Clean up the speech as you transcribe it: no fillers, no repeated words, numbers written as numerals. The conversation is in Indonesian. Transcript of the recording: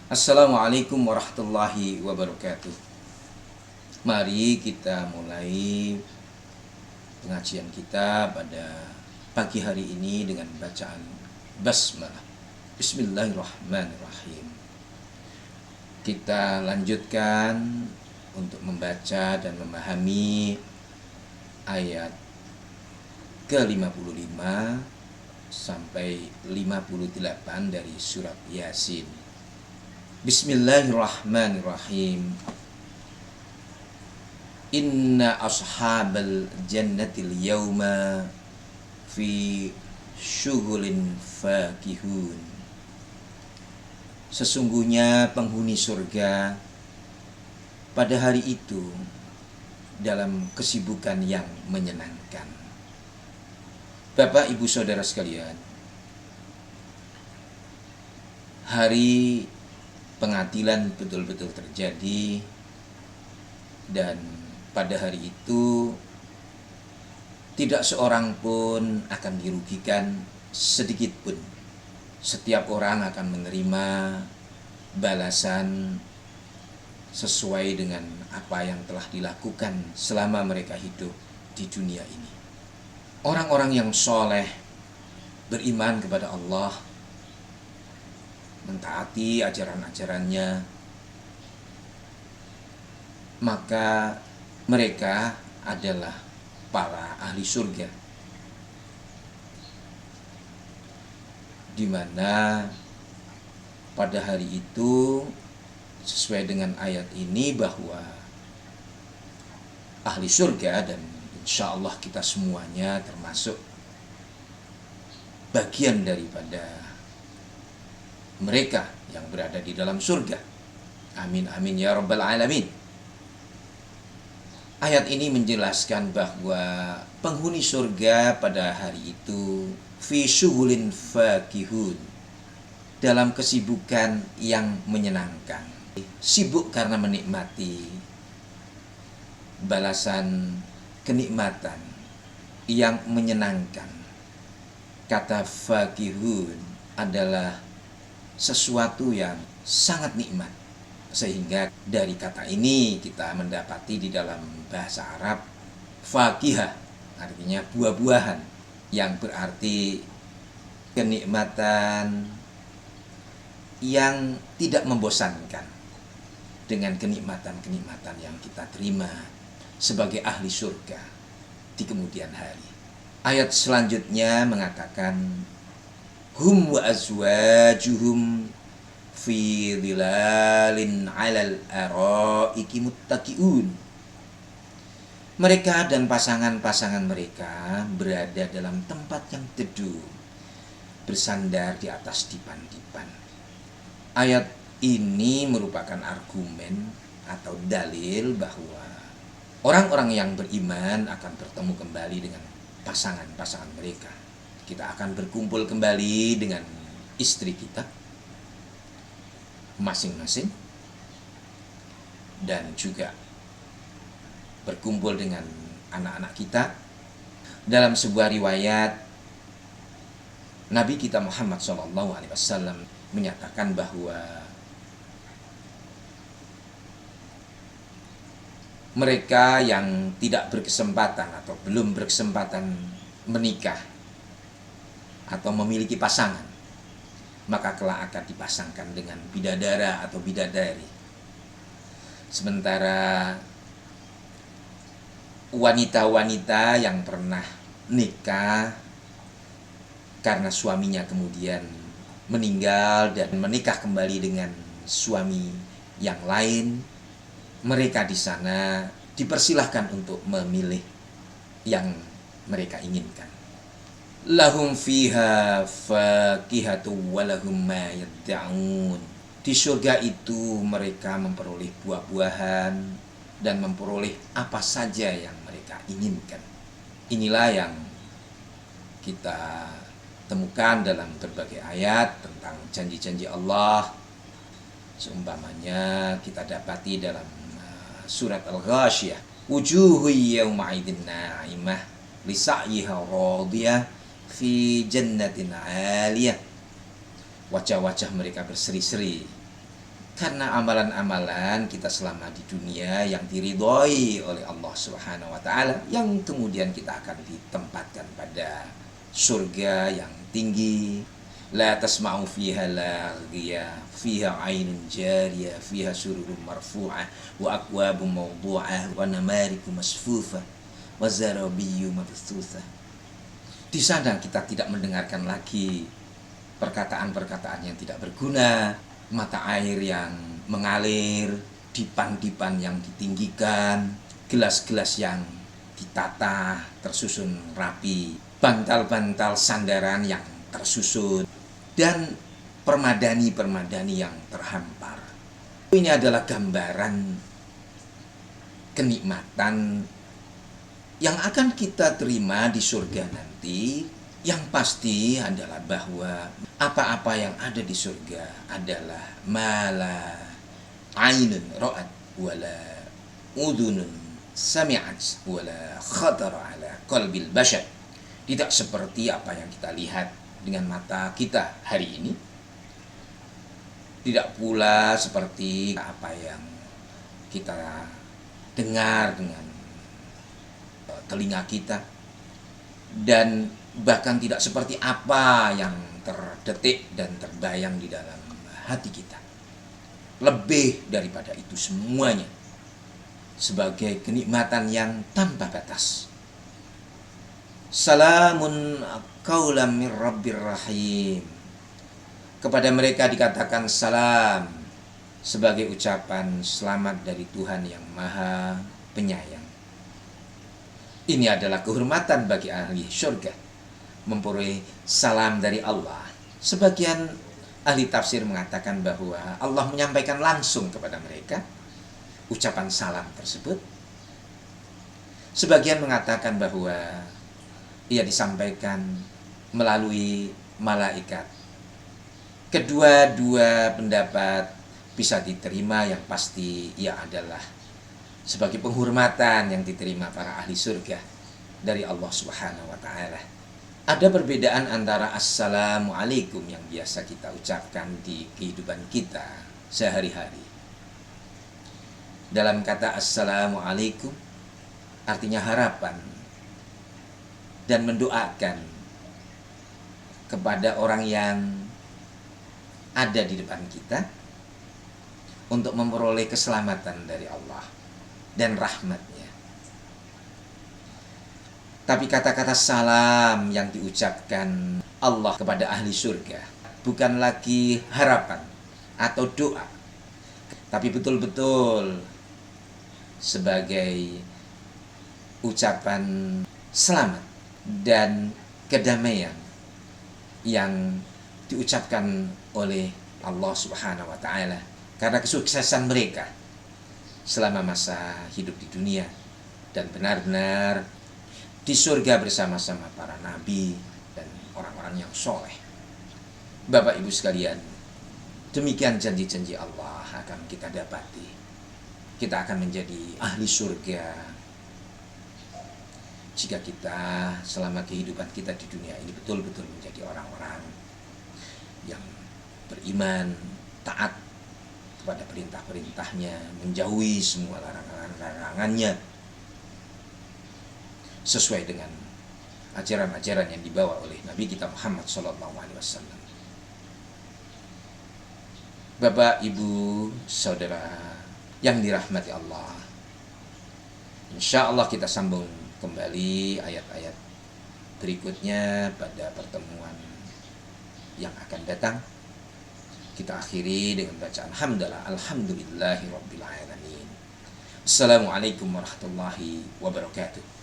Assalamualaikum warahmatullahi wabarakatuh. Mari kita mulai pengajian kita pada pagi hari ini dengan bacaan basmalah. Bismillahirrahmanirrahim. Kita lanjutkan untuk membaca dan memahami ayat ke-55 sampai 58 dari surat Yasin. Bismillahirrahmanirrahim. Inna ashabal jannatil yawma fi syughulin fakihun. Sesungguhnya penghuni surga pada hari itu dalam kesibukan yang menyenangkan. Bapak, Ibu, Saudara sekalian, hari pengadilan betul-betul terjadi, dan pada hari itu tidak seorang pun akan dirugikan sedikit pun. Setiap orang akan menerima balasan sesuai dengan apa yang telah dilakukan selama mereka hidup di dunia ini. Orang-orang yang soleh, beriman kepada Allah, mentaati ajaran-ajarannya, maka mereka adalah para ahli surga, di mana pada hari itu sesuai dengan ayat ini bahwa ahli surga, dan insya Allah kita semuanya termasuk bagian daripada mereka yang berada di dalam surga. Amin amin ya rabbal alamin. Ayat ini menjelaskan bahwa penghuni surga pada hari itu fi syughulin fakihun, dalam kesibukan yang menyenangkan. Sibuk karena menikmati balasan kenikmatan yang menyenangkan. Kata fakihun adalah sesuatu yang sangat nikmat, sehingga dari kata ini kita mendapati di dalam bahasa Arab fakihah artinya buah-buahan, yang berarti kenikmatan yang tidak membosankan dengan kenikmatan-kenikmatan yang kita terima sebagai ahli surga di kemudian hari. Ayat selanjutnya mengatakan hum wa azwajuhum fi dhilalin 'alal araiki muttaqiun. Mereka dan pasangan-pasangan mereka berada dalam tempat yang teduh, bersandar di atas dipan-dipan. Ayat ini merupakan argumen atau dalil bahwa orang-orang yang beriman akan bertemu kembali dengan pasangan-pasangan mereka. Kita akan berkumpul kembali dengan istri kita masing-masing, dan juga berkumpul dengan anak-anak kita. Dalam sebuah riwayat, Nabi kita Muhammad SAW menyatakan bahwa mereka yang tidak berkesempatan atau belum berkesempatan menikah atau memiliki pasangan, maka kelak akan dipasangkan dengan bidadara atau bidadari. Sementara wanita-wanita yang pernah nikah karena suaminya kemudian meninggal dan menikah kembali dengan suami yang lain, mereka di sana dipersilahkan untuk memilih yang mereka inginkan. Lahum fiha fakihatu walahum ma yadda'un. Di surga itu mereka memperoleh buah-buahan dan memperoleh apa saja yang mereka inginkan. Inilah yang kita temukan dalam berbagai ayat tentang janji-janji Allah. Seumpamanya kita dapati dalam surat Al-Ghasyiyah, wujuhu yawma idzin na'imah li sa'yiha radiyah fi jannatin 'aliyah. Wajah-wajah mereka berseri-seri Karena amalan-amalan kita selama di dunia yang diridhoi oleh Allah Subhanahu wa taala, yang kemudian kita akan ditempatkan pada surga yang tinggi. La tasma'u fiha laghiya, fiha 'ainun jariyah, fiha sururun marfu'ah, wa akwabun mawdu'ah, wa namariku masfufah, wa zarabiyyu mabthuthah. Di sana kita tidak mendengarkan lagi perkataan-perkataan yang tidak berguna, mata air yang mengalir, dipan-dipan yang ditinggikan, gelas-gelas yang ditata tersusun rapi, bantal-bantal sandaran yang tersusun, dan permadani-permadani yang terhampar. Ini adalah gambaran kenikmatan yang akan kita terima di surga nanti. Yang pasti adalah bahwa apa-apa yang ada di surga adalah mala ainun ra'at wala udhunun sami'at wala khatara ala qalbil bashar. Tidak seperti apa yang kita lihat dengan mata kita hari ini. Tidak pula seperti apa yang kita dengar dengan telinga kita. Dan bahkan tidak seperti apa yang terdetik dan terbayang di dalam hati kita. Lebih daripada itu semuanya, sebagai kenikmatan yang tanpa batas. Salamun qaulam mir rabbir rahim. Kepada mereka dikatakan salam, sebagai ucapan selamat dari Tuhan yang Maha Penyayang. Ini adalah kehormatan bagi ahli surga, memperoleh salam dari Allah. Sebagian ahli tafsir mengatakan bahwa Allah menyampaikan langsung kepada mereka ucapan salam tersebut. Sebagian mengatakan bahwa ia disampaikan melalui malaikat. Kedua-dua pendapat bisa diterima, yang pasti ia adalah sebagai penghormatan yang diterima para ahli surga dari Allah Subhanahu wa taala. Ada perbedaan antara assalamualaikum yang biasa kita ucapkan di kehidupan kita sehari-hari. Dalam kata assalamualaikum artinya harapan dan mendoakan kepada orang yang ada di depan kita untuk memperoleh keselamatan dari Allah dan rahmatnya. Tapi kata-kata salam yang diucapkan Allah kepada ahli surga bukan lagi harapan atau doa, tapi betul-betul sebagai ucapan selamat dan kedamaian yang diucapkan oleh Allah Subhanahu wa taala karena kesuksesan mereka selama masa hidup di dunia, dan benar-benar di surga bersama-sama para nabi dan orang-orang yang soleh. Bapak Ibu sekalian, demikian janji-janji Allah akan kita dapati. Kita akan menjadi ahli surga jika kita selama kehidupan kita di dunia ini betul-betul menjadi orang-orang yang beriman, taat kepada perintah-perintahnya, menjauhi semua larangan-larangannya, sesuai dengan ajaran-ajaran yang dibawa oleh Nabi kita Muhammad SAW. Bapak, Ibu, Saudara yang dirahmati Allah, insya Allah kita sambung kembali ayat-ayat berikutnya pada pertemuan yang akan datang. Kita akhiri dengan bacaan hamdalah, alhamdulillahi rabbil alamin. Assalamualaikum warahmatullahi wabarakatuh.